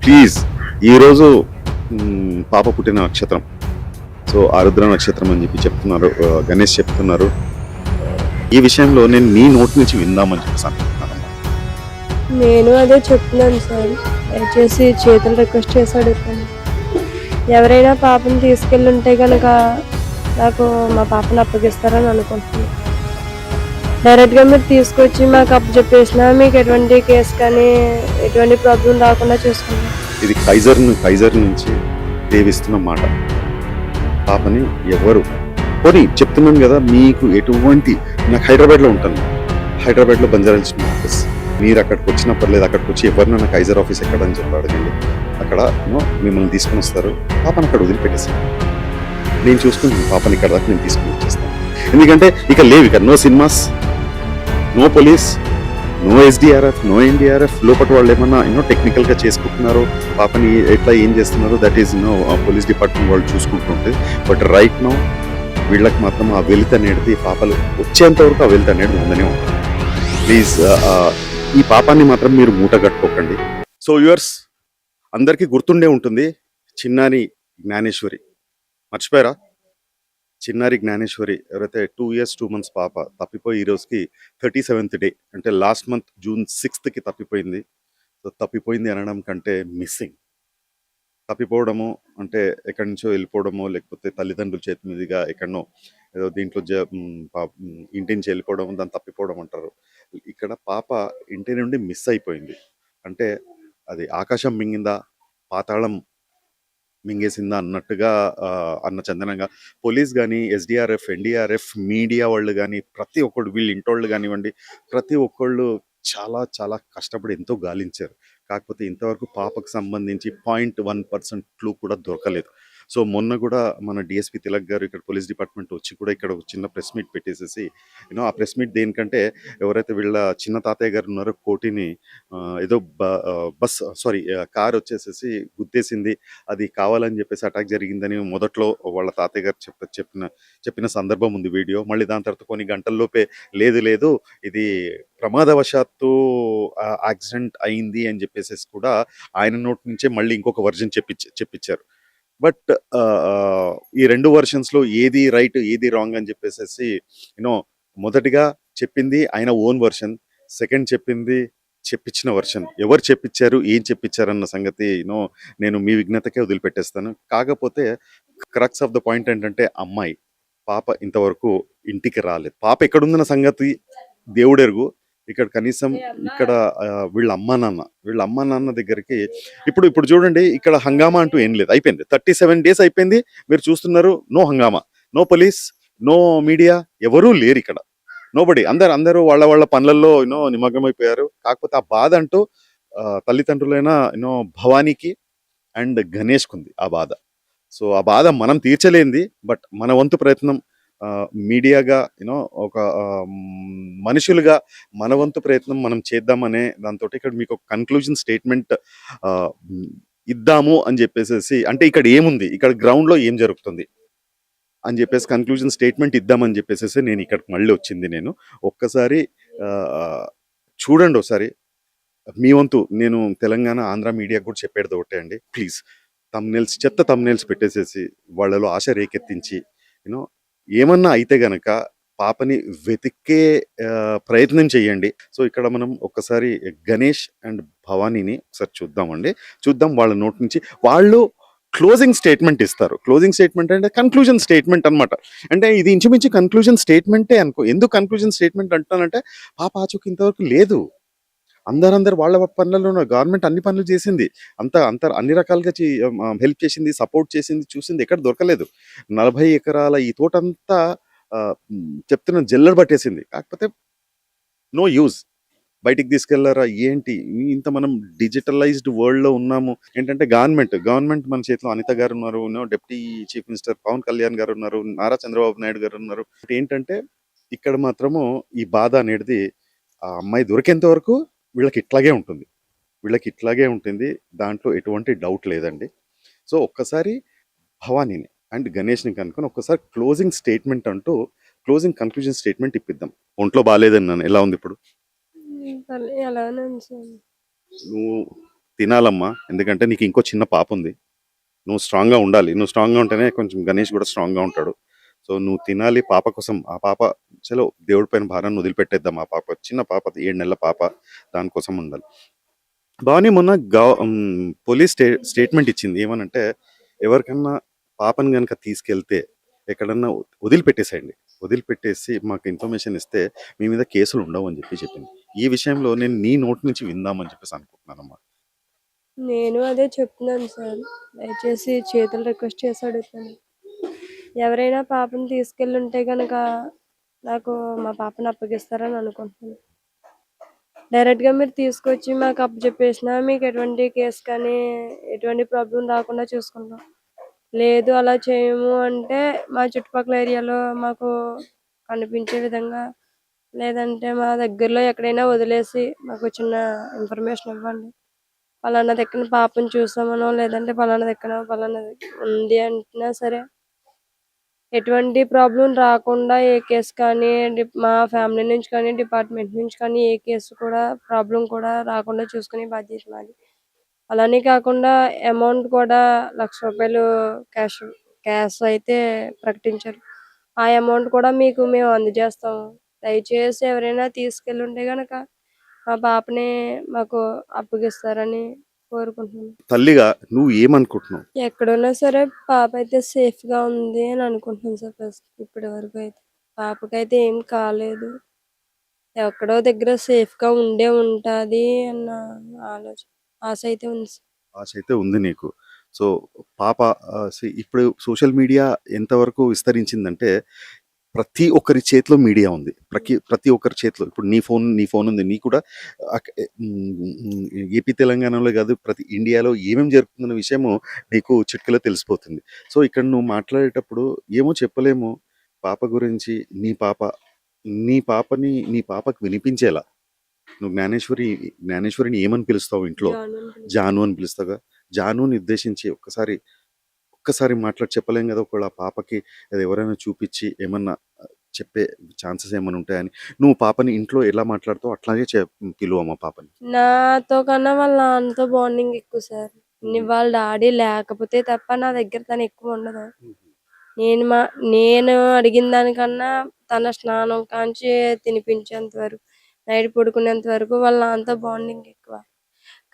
Please ఈరోజు పాప పుట్టిన నక్షత్రం. సో ఆరుద్ర నక్షత్రం అని చెప్పి చెప్తున్నారు, గణేష్ చెప్తున్నారు. ఈ విషయంలో నేను నీ నోటి నుంచి విందామని చెప్పేసి అనుకుంటున్నాను. నేను అదే చెప్తున్నాను సార్. దయచేసి చేతులు రిక్వెస్ట్ చేసి అడుగుతాను. ఎవరైనా పాపని తీసుకెళ్ళి ఉంటే కనుక నాకు మా పాపను అప్పగిస్తారని అనుకుంటున్నాను. డైరెక్ట్గా మీరు తీసుకొచ్చి మాకు అప్పచెప్పేసినా మీకు ఎటువంటి కేసు కానీ ఎటువంటి ప్రాబ్లం రాకుండా చూసుకుంటాం. ఇది కైజర్ నుంచి దేవిస్తున్న మాట. పాపని ఎవరు పోనీ చెప్తున్నాను కదా, మీకు ఎటువంటి, నాకు హైదరాబాద్లో ఉంటాను, హైదరాబాద్లో బంజారాహిల్స్ ఆఫీస్. మీరు అక్కడికి వచ్చినా పర్లేదు, అక్కడికి వచ్చి ఎవరినైనా నాకు కైజర్ ఆఫీస్ ఎక్కడని చెప్పి అడగండి. అక్కడ మిమ్మల్ని తీసుకుని వస్తారు. పాపను అక్కడ వదిలిపెట్టేసాను, నేను చూసుకుని పాపని ఇక్కడ దాకా నేను తీసుకుని వచ్చేస్తాను. ఎందుకంటే ఇక లేవు, ఇక no cinemas, no police, no SDRF, no NDRF. లోపల వాళ్ళు ఏమన్నా టెక్నికల్గా చేసుకుంటున్నారు, పాపని ఎట్లా ఏం చేస్తున్నారు, దట్ ఈస్ పోలీస్ డిపార్ట్మెంట్ వాళ్ళు చూసుకుంటుంటే. బట్ రైట్ నో వీళ్ళకి మాత్రం ఆ వెలిత అనేది, పాపలు వచ్చేంత వరకు ఆ వెలిత అనేది ఉందనే ఉంటుంది. ప్లీజ్ ఈ పాపాన్ని మాత్రం మీరు మూట కట్టుకోకండి. సో వ్యూవర్స్ అందరికీ గుర్తుండే ఉంటుంది చిన్నారి జ్ఞానేశ్వరి. మర్చిపోయారా? చిన్నారి జ్ఞానేశ్వరి ఎవరైతే 2 years 2 months పాప తప్పిపోయి ఈ రోజుకి 37th డే, అంటే లాస్ట్ మంత్ June 6th తప్పిపోయింది. సో తప్పిపోయింది అనడం కంటే మిస్సింగ్, తప్పిపోవడము అంటే ఎక్కడి నుంచో వెళ్ళిపోవడమో, లేకపోతే తల్లిదండ్రుల చేతి మీదుగా ఎక్కడనో ఏదో దీంట్లో ఇంటి నుంచి వెళ్ళిపోవడం, దాన్ని తప్పిపోవడం అంటారు. ఇక్కడ పాప ఇంటి నుండి మిస్ అయిపోయింది. అంటే అది ఆకాశం మింగిందా, పాతాళం మింగేసిందా అన్నట్టుగా అన్న చందనంగా పోలీస్ కానీ, ఎస్డిఆర్ఎఫ్, ఎన్డీఆర్ఎఫ్, మీడియా వాళ్ళు కానీ, ప్రతి ఒక్కళ్ళు, వీళ్ళు ఇంటోళ్ళు కానివ్వండి, ప్రతి ఒక్కళ్ళు చాలా చాలా కష్టపడి ఎంతో గాలించారు. కాకపోతే ఇంతవరకు పాపకు సంబంధించి 0.1% క్లూ కూడా దొరకలేదు. సో మొన్న కూడా మన డిఎస్పి తిలక్ గారు ఇక్కడ పోలీస్ డిపార్ట్మెంట్ వచ్చి కూడా ఇక్కడ ఒక చిన్న ప్రెస్ మీట్ పెట్టేసేసి, ఆ ప్రెస్ మీట్ దేనికంటే ఎవరైతే వీళ్ళ చిన్న తాతయ్య గారు ఉన్నారో కోటిని ఏదో కార్ వచ్చేసేసి గుద్దేసింది, అది కావాలని చెప్పేసి అటాక్ జరిగిందని మొదట్లో వాళ్ళ తాతయ్య గారు చెప్పిన సందర్భం ఉంది వీడియో. మళ్ళీ దాని తర్వాత కొన్ని గంటల్లోపే లేదు ఇది ప్రమాదవశాత్తు యాక్సిడెంట్ అయింది అని చెప్పేసి కూడా ఆయన నోటి నుంచే మళ్ళీ ఇంకొక వర్జన్ చెప్పించారు. బట్ ఈ 2 వర్షన్స్లో ఏది రైట్ ఏది రాంగ్ అని చెప్పేసి మొదటిగా చెప్పింది ఆయన ఓన్ వర్షన్, సెకండ్ చెప్పింది చెప్పించిన వర్షన్. ఎవరు చెప్పించారు, ఏం చెప్పించారన్న సంగతి నేను మీ విజ్ఞతకే వదిలిపెట్టేస్తాను. కాకపోతే క్రక్స్ ఆఫ్ ద పాయింట్ ఏంటంటే అమ్మాయి పాప ఇంతవరకు ఇంటికి రాలేదు. పాప ఎక్కడుందన్న సంగతి దేవుడెరుగు. ఇక్కడ కనీసం ఇక్కడ వీళ్ళ అమ్మా నాన్న దగ్గరికి ఇప్పుడు చూడండి, ఇక్కడ హంగామా అంటూ ఏం లేదు, అయిపోయింది. 37 days అయిపోయింది, మీరు చూస్తున్నారు. నో హంగామా, నో పోలీస్, నో మీడియా, ఎవరూ లేరు ఇక్కడ. నోబడి, అందరూ వాళ్ళ పనులలో నిమగ్నమైపోయారు. కాకపోతే ఆ బాధ అంటూ తల్లిదండ్రులైన భవానీకి అండ్ గణేష్కి ఉంది ఆ బాధ. సో ఆ బాధ మనం తీర్చలేంది, బట్ మన వంతు ప్రయత్నం మీడియాగా ఒక మనుషులుగా మన వంతు ప్రయత్నం మనం చేద్దామనే దాంతో ఇక్కడ మీకు ఒక కన్క్లూజన్ స్టేట్మెంట్ ఇద్దాము అని చెప్పేసి, అంటే ఇక్కడ ఏముంది, ఇక్కడ గ్రౌండ్లో ఏం జరుగుతుంది అని చెప్పేసి కన్క్లూజన్ స్టేట్మెంట్ ఇద్దామని చెప్పేసి నేను ఇక్కడికి మళ్ళీ వచ్చింది. నేను ఒక్కసారి చూడండి, ఒకసారి మీ వంతు. నేను తెలంగాణ ఆంధ్ర మీడియాకు కూడా చెప్పేది ఒకటే అండి, ప్లీజ్ చెత్త తమ్నెల్స్ పెట్టేసేసి వాళ్ళలో ఆశ రేకెత్తించి ఏమన్నా అయితే గనక పాపని వెతికే ప్రయత్నం చేయండి. సో ఇక్కడ మనం ఒక్కసారి గణేష్ అండ్ భవానీని ఒకసారి చూద్దాం వాళ్ళ నోటి నుంచి. వాళ్ళు క్లోజింగ్ స్టేట్మెంట్ ఇస్తారు. క్లోజింగ్ స్టేట్మెంట్ అంటే కన్క్లూజన్ స్టేట్మెంట్ అనమాట. అంటే ఇది ఇంచుమించు కన్క్లూజన్ స్టేట్మెంటే అనుకో. ఎందుకు కన్క్లూజన్ స్టేట్మెంట్ అంటానంటే పాప ఆచూకి ఇంతవరకు లేదు. అందరు వాళ్ళ పనులలో గవర్నమెంట్ అన్ని పనులు చేసింది, అన్ని రకాలుగా హెల్ప్ చేసింది, సపోర్ట్ చేసింది, చూసింది, ఎక్కడ దొరకలేదు. 40 ఎకరాల ఈ తోటంతా చెప్తున్న జల్లెడ పట్టేసింది. కాకపోతే నో యూజ్, బయటికి తీసుకెళ్లారా ఏంటి? ఇంత మనం డిజిటలైజ్డ్ వరల్డ్ లో ఉన్నాము. ఏంటంటే గవర్నమెంట్ మన చేతిలో అనిత గారు ఉన్నారు, deputy chief minister Pawan Kalyan గారు ఉన్నారు, నారా చంద్రబాబు నాయుడు గారు ఉన్నారు. ఏంటంటే ఇక్కడ మాత్రము ఈ బాధ అనేది ఆ అమ్మాయి దొరికేంత వరకు వీళ్ళకి ఇట్లాగే ఉంటుంది, దాంట్లో ఎటువంటి డౌట్ లేదండి. సో ఒక్కసారి భవానీని అండ్ గణేష్ని కనుక్కొని ఒక్కసారి క్లోజింగ్ స్టేట్మెంట్ అంటూ క్లోజింగ్ కన్క్లూజన్ స్టేట్మెంట్ ఇప్పిద్దాం. ఒంట్లో బాగాలేదని నన్ను ఎలా ఉంది ఇప్పుడు? అలానే ఉంది సార్. నువ్వు తినాలమ్మా. ఎందుకంటే నీకు ఇంకో చిన్న పాప ఉంది. నువ్వు స్ట్రాంగ్‌గా ఉండాలి. నువ్వు స్ట్రాంగ్‌గా ఉంటేనే కొంచెం గణేష్ కూడా స్ట్రాంగ్‌గా ఉంటాడు. సో, నువ్వు తినాలి పాప కోసం. ఆ పాప చలో దేవుడి పైన భారాన్ని వదిలిపెట్టేద్దాం. ఆ పాప చిన్న పాప 7 నెలల పాప. దానికోసం ఉండాలి. భవాని మొన్న పోలీస్ స్టేట్మెంట్ ఇచ్చింది. ఏమనంటే ఎవరికన్నా పాపని గనక తీసుకెళ్తే ఎక్కడన్నా వదిలిపెట్టేసేయండి. వదిలిపెట్టేసి మాకు ఇన్ఫర్మేషన్ ఇస్తే మీ మీద కేసులు ఉండవని చెప్పింది. ఈ విషయంలో నేను నీ నోటి నుంచి విందామని చెప్పేసి అనుకుంటున్నానమ్మా. నేను అదే చెప్తున్నాను సార్. దయచేసి చేతులు రిక్వెస్ట్ చేసి అడుగుతాను. ఎవరైనా పాపని తీసుకెళ్ళుంటే గనక నాకు మా పాపని అప్పగిస్తారని అనుకుంటున్నాను. డైరెక్ట్‌గా మీరు తీసుకొచ్చి మాకు అప్పజెప్పేసినా మీకు ఎటువంటి కేస్ కానీ, ఎటువంటి ప్రాబ్లమ్ రాకుండా చూసుకుంటాం. లేదు అలా చేయము అంటే మా చుట్టుపక్కల ఏరియాలో మాకు కనిపించే విధంగా, లేదంటే మా దగ్గరలో ఎక్కడైనా వదిలేసి మాకు చిన్న ఇన్ఫర్మేషన్ ఇవ్వండి. పలానా దిక్కున పాపని చూసామనో, లేదంటే పలానా దిక్కున పలానాది ఉంది అంటున్నా సరే, ఎటువంటి ప్రాబ్లమ్ రాకుండా ఏ కేస్ కానీ, మా ఫ్యామిలీ నుంచి కానీ, డిపార్ట్మెంట్ నుంచి కానీ ఏ కేసు కూడా ప్రాబ్లమ్ కూడా రాకుండా చూసుకునే బాధ్యత మాది. అలానే కాకుండా అమౌంట్ కూడా రూ. 1,00,000 క్యాష్ క్యాష్ అయితే ప్రకటించారు. ఆ అమౌంట్ కూడా మీకు మేము అందజేస్తాము. దయచేసి ఎవరైనా తీసుకెళ్ళుంటే గనక మా పాపని మాకు అప్పగిస్తారని కోరుకుంటున్నాను. తల్లిగా నువ్వు ఏమనుకుంటున్నావు? ఎక్కడున్నా సరే పాప అయితే సేఫ్‌గా ఉంది అని అనుకుంటున్నాను సార్ ఇప్పటి వరకు అయితే. పాపకైతే ఏం కాలేదు. ఎక్కడో దగ్గర సేఫ్‌గా ఉండే ఉంటాది అన్న ఆలోచన ఆశ అయితే ఉంది సార్. ఆశ అయితే ఉంది నీకు. సో, పాప ఇప్పుడు సోషల్ మీడియా ఎంతవరకు విస్తరించిందంటే ప్రతి ఒక్కరి చేతిలో మీడియా ఉంది. ప్రతి ఒక్కరి చేతిలో ఇప్పుడు నీ ఫోన్ ఉంది. నీకు కూడా అక్ ఏపీ, తెలంగాణలో కాదు ప్రతి ఇండియాలో ఏమేమి జరుగుతుందన్న విషయము నీకు చిటికెలో తెలిసిపోతుంది. సో, ఇక్కడ నువ్వు మాట్లాడేటప్పుడు ఏమో చెప్పలేము. పాప గురించి నీ పాపకి వినిపించేలా నువ్వు జ్ఞానేశ్వరిని ఏమని పిలుస్తావు ఇంట్లో? జాను అనుకుంటా. జాను అని పిలుస్తావుగా. జానుని ఉద్దేశించి ఒక్కసారి మాట్లాడి చెప్పలేం కదా! ఒకవేళ ఆ పాపకి అది ఎవరైనా చూపిచ్చి ఏమన్నా చెప్పే ఛాన్సెస్ ఏమన్నా ఉంటాయని. నువ్వు పాపని ఇంట్లో ఎలా మాట్లాడతావో అట్లాగే పిలువమ్మా పాపని. నాతో కన్నా వాళ్ళ నాన్నతో బాండింగ్ ఎక్కువ సార్. వాళ్ళ డాడీ లేకపోతే తప్ప నా దగ్గర తను ఎక్కువ ఉండదు. నేను మా నేను అడిగిన దానికన్నా తన స్నానం కాంచి తినిపించేంత వరకు, నైట్ పడుకునేంత వరకు వాళ్ళ నాన్నతో బాండింగ్ ఎక్కువ.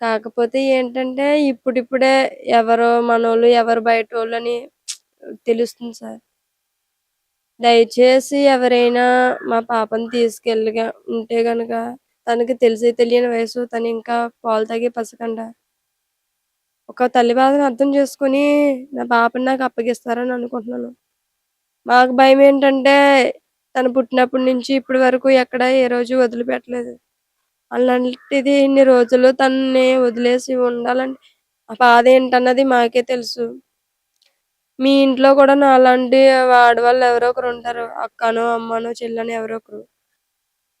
కాకపోతే ఏంటంటే ఇప్పుడిప్పుడే ఎవరు మనోళ్ళు, ఎవరు బయటోళ్ళని తెలుస్తుంది సార్. దయచేసి ఎవరైనా మా పాపని ఉంటే గనక తనకి తెలిసి తెలియని వయసు, తను ఇంకా పాలు తాగే పసికండ. ఒక తల్లి బాధను అర్థం చేసుకొని నా పాపని నాకు అప్పగిస్తారని అనుకుంటున్నాను. మాకు భయమేంటంటే తను పుట్టినప్పటి నుంచి ఇప్పటి వరకు ఎక్కడ ఏ రోజు వదిలిపెట్టలేదు. అలాంటిది ఇన్ని రోజులు తనని వదిలేసి ఉండాలంటే ఆ బాధ ఏంటన్నది మాకే తెలుసు. మీ ఇంట్లో కూడా నాలాంటి ఆడవాళ్ళు ఎవరో ఒకరు ఉంటారు. అక్కనో, అమ్మనో, చెల్లనో ఎవరో ఒకరు.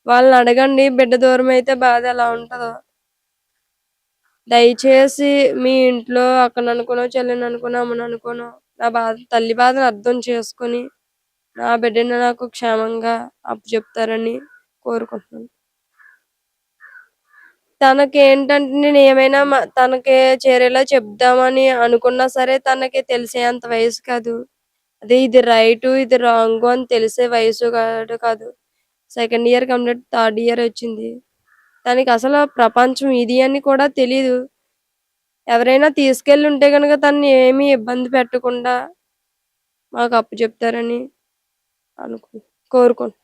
వాళ్ళని అడగండి బిడ్డ దూరమైతే బాధ ఎలా ఉంటదో. దయచేసి మీ ఇంట్లో అక్కననుకోనో, చెల్లిననుకోనో, అమ్మననుకోనో నా తల్లి బాధను అర్థం చేసుకొని నా బిడ్డని నాకు క్షేమంగా అప్పచెప్తారని కోరుకుంటున్నాను. తనకేంటంటే నేనేమైనా తనకి చేరేలా చెప్దామని అనుకున్నా సరే తనకి తెలిసేంత వయసు కాదు. అదే ఇది రైటు, ఇది రాంగు అని తెలిసే వయసు కాదు. Second year complete third year వచ్చింది. తనకసల ప్రపంచం ఇది అని కూడా తెలీదు. ఎవరైనా తీసుకెళ్ళుంటే గనక తనని ఏమీ ఇబ్బంది పెట్టకుండా మాకు అప్పచెప్తారని అనుకు కోరుకుంటున్నాను.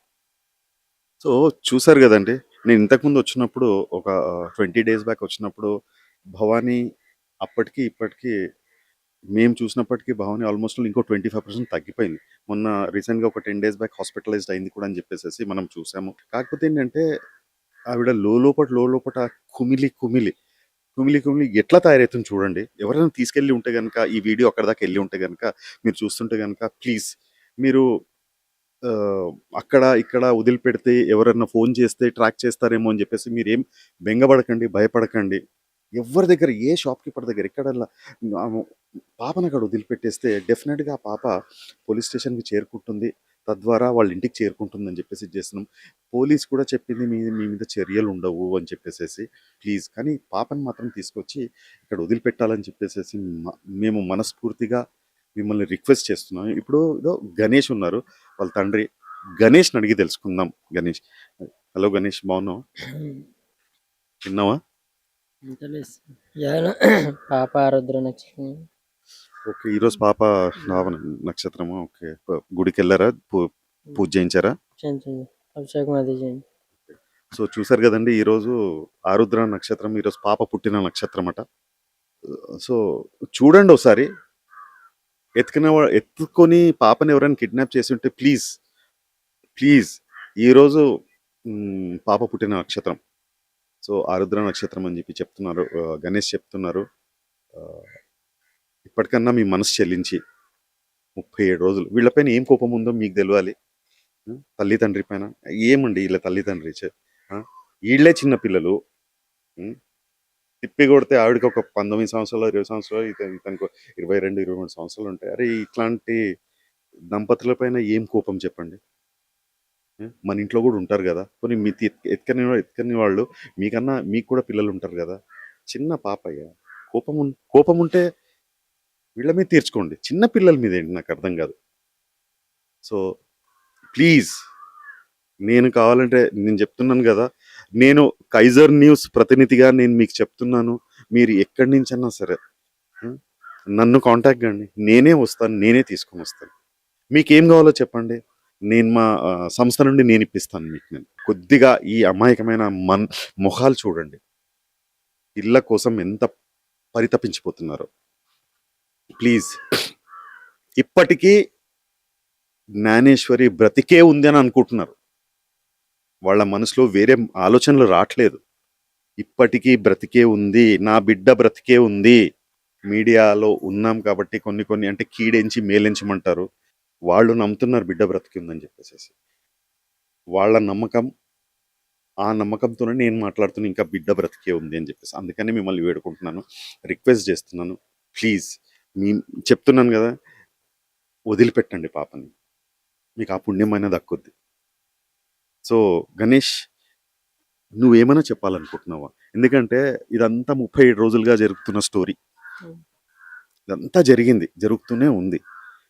సో, చూసారు గదండీ! నేను ఇంతకుముందు వచ్చినప్పుడు ఒక 20 డేస్ బ్యాక్ వచ్చినప్పుడు భవాని అప్పటికి, ఇప్పటికి మేము చూసినప్పటికి భవాని ఆల్మోస్ట్ ఇంకో 25% తగ్గిపోయింది. మొన్న రీసెంట్‌గా ఒక 10 డేస్ బ్యాక్ హాస్పిటలైజ్డ్ అయింది కూడా అని చెప్పేసేసి మనం చూసాము. కాకపోతే ఏంటంటే ఆవిడ లోలోపట కుమిలి ఎట్లా తయారవుతుంది చూడండి. ఎవరైనా తీసుకెళ్ళి ఉంటే గనక ఈ వీడియో అక్కడి దాకా ఎళ్లి ఉంటే గనక మీరు చూస్తుంటే గనక ప్లీజ్ మీరు అక్కడ ఇక్కడ వదిలిపెడితే ఎవరన్నా ఫోన్ చేస్తే ట్రాక్ చేస్తారేమో అని చెప్పేసి మీరేం బెంగపడకండి, భయపడకండి. ఎవ్వరి దగ్గర ఏ షాప్ కీపర్ దగ్గర ఎక్కడల్లా పాపను అక్కడ వదిలిపెట్టేస్తే డెఫినెట్‌గా ఆ పాప పోలీస్ స్టేషన్‌కి చేరుకుంటుంది. తద్వారా వాళ్ళ ఇంటికి చేరుకుంటుందని చెప్పేసి ఇది చేస్తున్నాం. పోలీస్ కూడా చెప్పింది మీ మీద చర్యలు ఉండవు అని చెప్పేసేసి. ప్లీజ్ కానీ పాపని మాత్రం తీసుకొచ్చి ఇక్కడ వదిలిపెట్టాలని చెప్పేసేసి మేము మనస్ఫూర్తిగా మిమ్మల్ని రిక్వెస్ట్ చేస్తున్నాం. ఇప్పుడు ఏదో గణేష్ ఉన్నారు, వాళ్ళ తండ్రి. గణేష్ని అడిగి తెలుసుకుందాం. గణేష్, హలో గణేష్, బాగున్నావా? విన్నావా? తెలుసు. యాన పాప ఆరుద్ర నక్షత్రం. ఓకే, ఈరోజు పాప నావన నక్షత్రము. ఓకే, గుడికి వెళ్ళారా? పూజ చేయించారా? చేయించండి, అభిషేకం అది చేయండి. సో చూసారు కదండి, ఈరోజు ఆరుద్ర నక్షత్రం, ఈరోజు పాప పుట్టిన నక్షత్రం అట. సో చూడండి ఒకసారి, ఎత్తుకొని పాపని ఎవరైనా కిడ్నాప్ చేసి ఉంటే ప్లీజ్ ప్లీజ్, ఈరోజు పాప పుట్టిన నక్షత్రం. సో ఆరుద్ర నక్షత్రం అని చెప్పి చెప్తున్నారు, గణేష్ చెప్తున్నారు. ఆ, ఇప్పటికన్నా మీ మనసు చెల్లించి 37 రోజులు వీళ్ళపైన ఏం కోపం ఉందో మీకు తెలియాలి. తల్లి తండ్రి పైన ఏమండి వీళ్ళ తల్లి తండ్రి వీళ్ళే చిన్న పిల్లలు. తిప్పి కొడితే ఆవిడకి ఒక 19 సంవత్సరాలు 20 సంవత్సరాలు, ఇతనికి 22 23 సంవత్సరాలు ఉంటాయి. అరే ఇట్లాంటి దంపతుల పైన ఏం కోపం చెప్పండి. మన ఇంట్లో కూడా ఉంటారు కదా, కొన్ని మీ ఎత్తుకని వాళ్ళు మీకన్నా మీకు కూడా పిల్లలు ఉంటారు కదా. చిన్న పాపయ్య, కోపం ఉంటే వీళ్ళ మీద తీర్చుకోండి, చిన్న పిల్లల మీద ఏంటి నాకు అర్థం కాదు. సో ప్లీజ్, నేను కావాలంటే నేను చెప్తున్నాను కదా, నేను కైజర్ న్యూస్ ప్రతినిధిగా నేను మీకు చెప్తున్నాను, మీరు ఎక్కడి నుంచన్నా సరే నన్ను కాంటాక్ట్ కండి, నేనే వస్తాను, నేనే తీసుకొని వస్తాను. మీకేం కావాలో చెప్పండి, నేను మా సంస్థ నుండి నేను ఇప్పిస్తాను మీకు. నేను కొద్దిగా ఈ అమాయకమైన మొహాలు చూడండి, ఇళ్ళ కోసం ఎంత పరితపించిపోతున్నారో. ప్లీజ్, ఇప్పటికీ జ్ఞానేశ్వరి బ్రతికే ఉంది అని అనుకుంటున్నారు, వాళ్ళ మనసులో వేరే ఆలోచనలు రావట్లేదు. ఇప్పటికీ బ్రతికే ఉంది, నా బిడ్డ బ్రతికే ఉంది. మీడియాలో ఉన్నాం కాబట్టి కొన్ని అంటే కీడెంచి మేలెంచమంటారు, వాళ్ళు నమ్ముతున్నారు బిడ్డ బ్రతికి ఉందని చెప్పేసి. వాళ్ళ నమ్మకం, ఆ నమ్మకంతోనే నేను మాట్లాడుతున్నా, ఇంకా బిడ్డ బ్రతికే ఉంది అని చెప్పేసి. అందుకని మిమ్మల్ని వేడుకుంటున్నాను, రిక్వెస్ట్ చేస్తున్నాను, ప్లీజ్ చెప్తున్నాను కదా, వదిలిపెట్టండి పాపని, మీకు ఆ పుణ్యమైన దక్కుద్ది. సో గణేష్, నువ్వేమైనా చెప్పాలనుకుంటున్నావా? ఎందుకంటే ఇదంతా 37 రోజులుగా జరుగుతున్న స్టోరీ, ఇదంతా జరుగుతూనే ఉంది.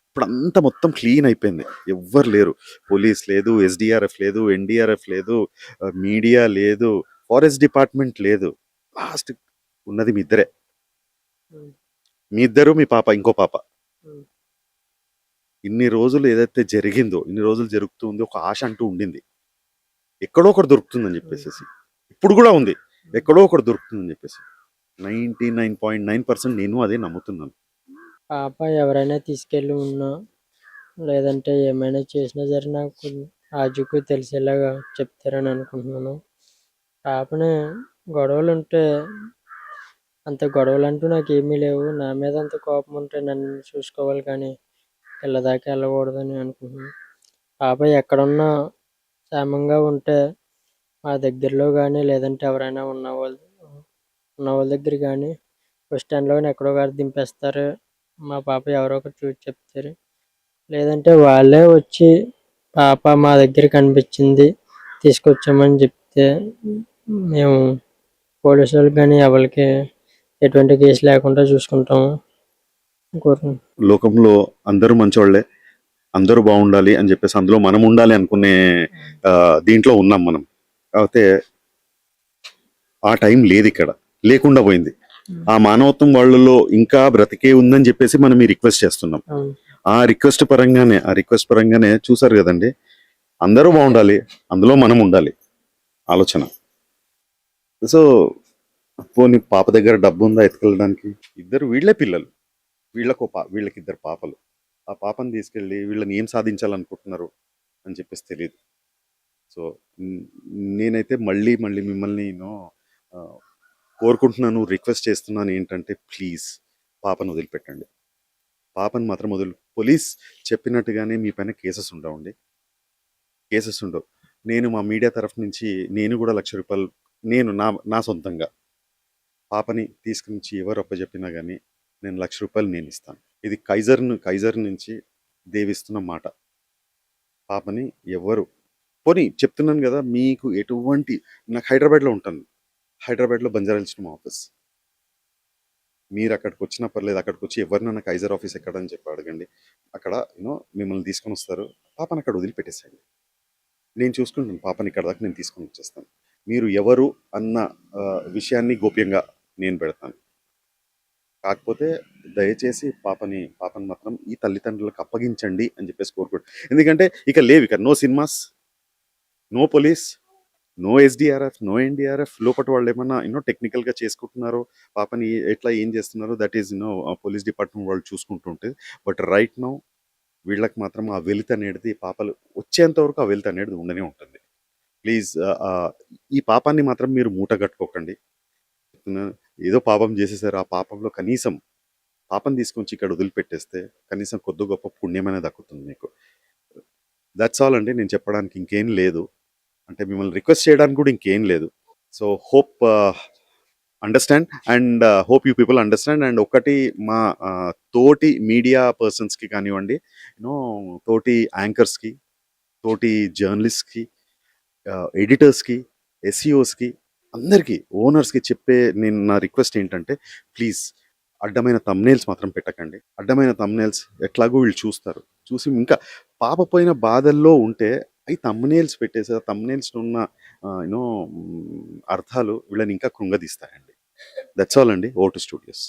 ఇప్పుడు అంతా మొత్తం క్లీన్ అయిపోయింది, ఎవ్వరు లేరు, పోలీస్ లేదు, ఎస్డిఆర్ఎఫ్ లేదు, ఎన్డిఆర్ఎఫ్ లేదు, మీడియా లేదు, ఫారెస్ట్ డిపార్ట్మెంట్ లేదు. లాస్ట్ ఉన్నది మీ ఇద్దరే, మీ ఇద్దరు, మీ పాప, ఇంకో పాప. ఇన్ని రోజులు ఏదైతే జరిగిందో, ఇన్ని రోజులు జరుగుతుంది, ఒక ఆశ అంటూ ఉండింది, ఎక్కడో ఒకటి దొరుకుతుందని చెప్పేసి. ఇప్పుడు కూడా ఉంది, ఎక్కడో ఒకటి దొరుకుతుందని చెప్పేసి. 99.9% నేను అదే నమ్ముతున్నాను. పాప ఎవరైనా తీసుకెళ్ళి ఉన్నా లేదంటే ఏమైనా చేసినా సరే నాకు ఆజుకు తెలిసేలాగా చెప్తారని అనుకుంటున్నాను. పాపని గొడవలు ఉంటే, అంత గొడవలు అంటూ నాకు ఏమీ లేవు, నా మీద అంత కోపం ఉంటే నన్ను చూసుకోవాలి కానీ పిల్ల దాకా వెళ్ళకూడదని అనుకుంటున్నాను. పాప ఎక్కడున్నా క్షేమంగా ఉంటే మా దగ్గరలో కానీ లేదంటే ఎవరైనా ఉన్న వాళ్ళ దగ్గర కానీ బస్ స్టాండ్లో కానీ ఎక్కడో గారు దింపేస్తారు. మా పాప ఎవరో ఒకరు చూసి చెప్తారు, లేదంటే వాళ్ళే వచ్చి పాప మా దగ్గర కనిపించింది తీసుకొచ్చామని చెప్తే మేము పోలీసు వాళ్ళకి కానీ ఎవరికి ఎటువంటి కేసు లేకుండా చూసుకుంటాము. లోకంలో అందరూ మంచోళ్లే, అందరూ బాగుండాలి అని చెప్పేసి అందులో మనం ఉండాలి అనుకునే దీంట్లో ఉన్నాం మనం. కాకపోతే ఆ టైం లేదు, ఇక్కడ లేకుండా పోయింది. ఆ మానవత్వం వాళ్ళలో ఇంకా బ్రతికే ఉందని చెప్పేసి మనం ఈ రిక్వెస్ట్ చేస్తున్నాం. ఆ రిక్వెస్ట్ పరంగానే చూసారు కదండి, అందరూ బాగుండాలి, అందులో మనం ఉండాలి ఆలోచన. సో పోనీ పాప దగ్గర డబ్బు ఉందా ఎత్తుకెళ్ళడానికి? వీళ్ళే పిల్లలు, వీళ్ళకి 2 పాపలు. ఆ పాపను తీసుకెళ్ళి వీళ్ళని ఏం సాధించాలనుకుంటున్నారు అని చెప్పేసి తెలియదు. సో నేనైతే మళ్ళీ మిమ్మల్ని కోరుకుంటున్నాను, రిక్వెస్ట్ చేస్తున్నాను ఏంటంటే, ప్లీజ్ పాపను వదిలిపెట్టండి, పాపను మాత్రం పోలీస్ చెప్పినట్టుగానే మీ పైన కేసెస్ ఉండవు. నేను మా మీడియా తరఫు నుంచి నేను కూడా ₹1,00,000 నేను నా సొంతంగా పాపని తీసుకుని ఎవరు అప్పచెప్పినా కానీ నేను ₹1,00,000 నేను ఇస్తాను. ఇది కైజర్ నుంచి దేవిస్తున్న మాట. పాపని ఎవరు పోనీ చెప్తున్నాను కదా, మీకు ఎటువంటి నాకు హైదరాబాద్లో ఉంటాను. హైదరాబాద్లో బంజారాహిల్స్ మా ఆఫీస్. మీరు అక్కడికి వచ్చినా పర్లేదు, అక్కడికి వచ్చి ఎవరినైనా కైజర్ ఆఫీస్ ఎక్కడని చెప్పి అడగండి. అక్కడ మిమ్మల్ని తీసుకొని వస్తారు. పాపని అక్కడ వదిలిపెట్టేసేయండి. నేను చూసుకుంటాను. పాపని ఇక్కడ దాకా నేను తీసుకొని వచ్చేస్తాను. మీరు ఎవరు అన్న విషయాన్ని గోప్యంగా నేను పెడతాను. కాకపోతే దయచేసి పాపని మాత్రం ఈ తల్లిదండ్రులకు అప్పగించండి అని చెప్పేసి కోరుకోండి. ఎందుకంటే ఇక లేవు, ఇక no cinemas, no police, no SDRF, no NDRF. లోపల వాళ్ళు ఏమన్నా టెక్నికల్గా చేసుకుంటున్నారో, పాపని ఎట్లా ఏం చేస్తున్నారో, దట్ ఈస్ పోలీస్ డిపార్ట్మెంట్ వాళ్ళు చూసుకుంటుంటే. బట్ రైట్ నౌ వీళ్ళకి మాత్రం ఆ వెలితి అనేది, పాపలు వచ్చేంత వరకు ఆ వెలితి అనేది ఉండనే ఉంటుంది. ప్లీజ్ ఈ పాపాన్ని మాత్రం మీరు మూట కట్టుకోకండి. చెప్తున్నాను, ఏదో పాపం చేసేసారు, ఆ పాపంలో కనీసం పాపం తీసుకొచ్చి ఇక్కడ వదిలిపెట్టేస్తే కనీసం కొద్ది గొప్ప పుణ్యమైనా దక్కుతుంది మీకు. దట్స్ ఆల్ అండి, నేను చెప్పడానికి ఇంకేం లేదు. అంటే మిమ్మల్ని రిక్వెస్ట్ చేయడానికి కూడా ఇంకేం లేదు. So hope understand and hope you people understand. And ఒకటి మా తోటి మీడియా పర్సన్స్కి కానివ్వండి, తోటి యాంకర్స్కి, తోటి జర్నలిస్ట్కి, ఎడిటర్స్కి, ఎస్ఈఓస్కి, అందరికీ ఓనర్స్కి చెప్పే నేను నా రిక్వెస్ట్ ఏంటంటే, ప్లీజ్ అడ్డమైన తమ్నేల్స్ మాత్రం పెట్టకండి. అడ్డమైన తమ్నేల్స్ ఎట్లాగో వీళ్ళు చూస్తారు, చూసి ఇంకా పాప పోయిన బాధల్లో ఉంటే అవి తమ్నేల్స్ పెట్టేసి ఆ తమ్నేల్స్ ఉన్న అర్థాలు వీళ్ళని ఇంకా కృంగదీస్తాయండి. దట్స్ ఆల్ అండి. ఓ టు స్టూడియోస్.